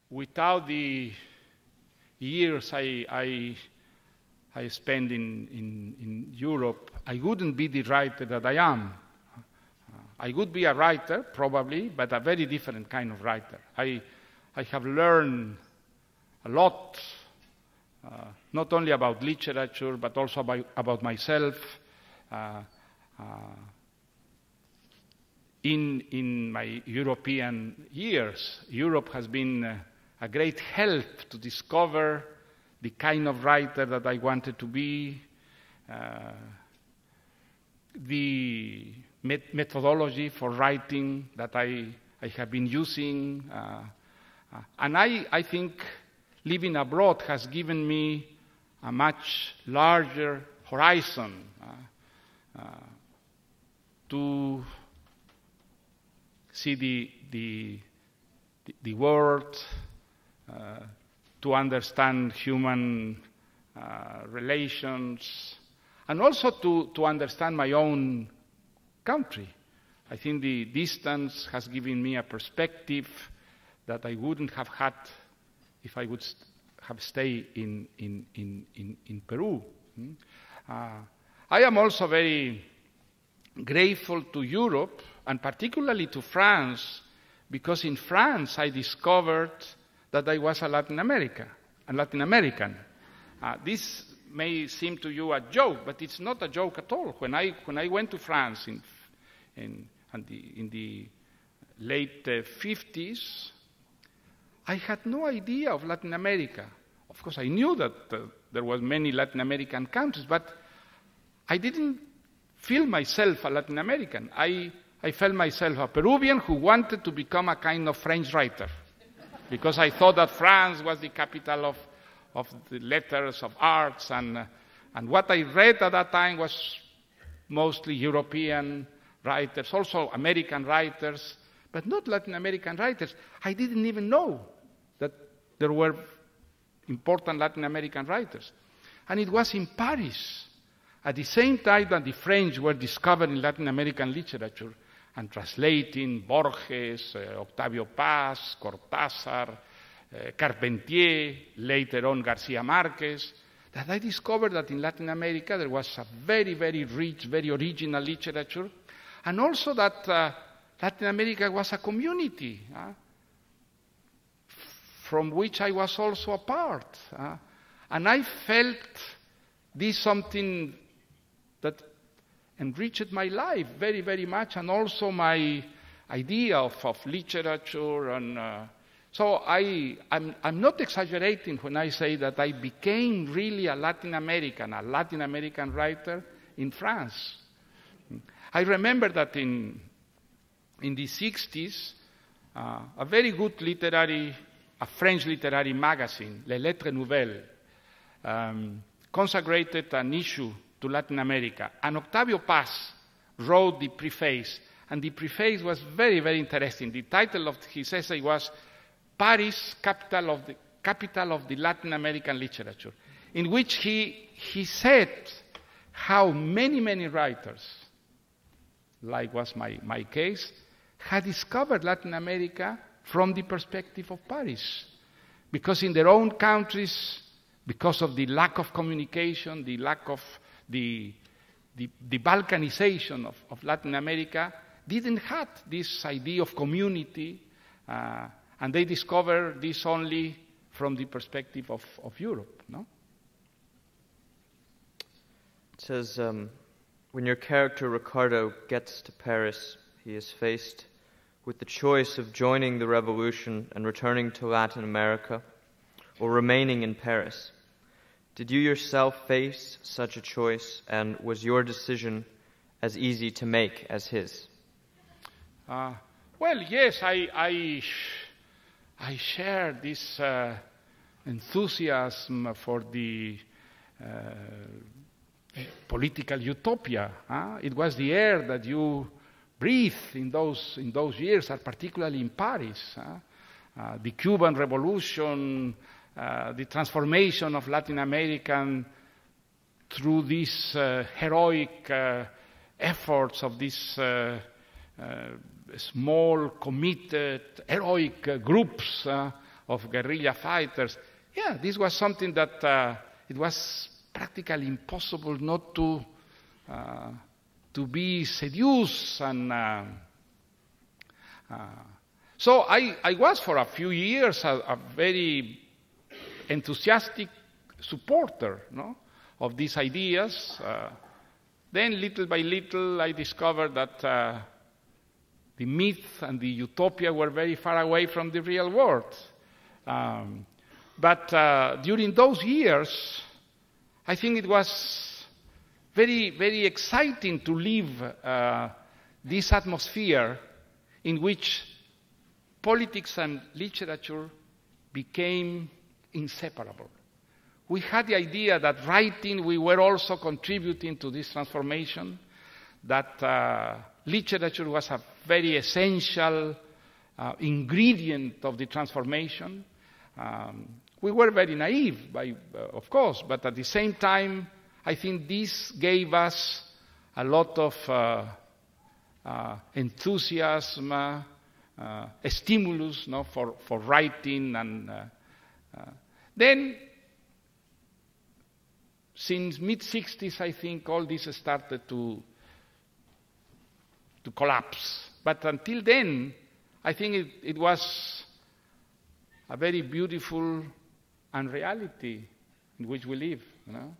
without the years I spent in Europe, I wouldn't be the writer that I am. I would be a writer, probably, but a very different kind of writer. I have learned a lot, not only about literature, but also about myself. In my European years, Europe has been a great help to discover the kind of writer that I wanted to be, the methodology for writing that I have been using. And I think living abroad has given me a much larger horizon to see the world, to understand human relations, and also to understand my own country. I think the distance has given me a perspective that I wouldn't have had if I would have stayed in Peru. I am also very grateful to Europe, and particularly to France, because in France I discovered that I was a Latin American. This may seem to you a joke, but it's not a joke at all. When I went to France in the late 50s, I had no idea of Latin America. Of course, I knew that there were many Latin American countries, but I didn't feel myself a Latin American. I felt myself a Peruvian who wanted to become a kind of French writer, because I thought that France was the capital of the letters, of arts, and what I read at that time was mostly European writers, also American writers, but not Latin American writers. I didn't even know that there were important Latin American writers. And it was in Paris, at the same time that the French were discovering Latin American literature and translating Borges, Octavio Paz, Cortázar, Carpentier, later on Garcia Marquez, that I discovered that in Latin America there was a very, very rich, very original literature, and also that Latin America was a community from which I was also a part. And I felt this something that enriched my life very, very much, and also my idea of literature. And so I'm not exaggerating when I say that I became really a Latin American writer in France. I remember that in the 60s, a very good a French literary magazine, Les Lettres Nouvelles, consecrated an issue to Latin America. And Octavio Paz wrote the preface, and the preface was very, very interesting. The title of his essay was Paris, capital of the Latin American literature, in which he said how many writers, like was my case, had discovered Latin America from the perspective of Paris. Because in their own countries, because of the lack of communication, the lack of the Balkanization of Latin America, didn't have this idea of community, and they discovered this only from the perspective of Europe. No? It says, when your character Ricardo gets to Paris, he is faced with the choice of joining the revolution and returning to Latin America, or remaining in Paris. Did you yourself face such a choice, and was your decision as easy to make as his? Well, yes, I share this enthusiasm for the political utopia. It was the air that you breathed in those years, and particularly in Paris. The Cuban Revolution, the transformation of Latin America through these heroic efforts of these small, committed, heroic groups of guerrilla fighters. Yeah, this was something that it was practically impossible not to be seduced. And so I was for a few years a very enthusiastic supporter, no, of these ideas. Then, little by little, I discovered that the myth and the utopia were very far away from the real world. But during those years, I think it was very, very exciting to live this atmosphere in which politics and literature became inseparable. We had the idea that writing, we were also contributing to this transformation, that literature was a very essential ingredient of the transformation. We were very naive, of course, but at the same time, I think this gave us a lot of enthusiasm, a stimulus, no, for writing. And then, since mid-60s, I think all this started to collapse. But until then, I think it was a very beautiful unreality in which we live, you know.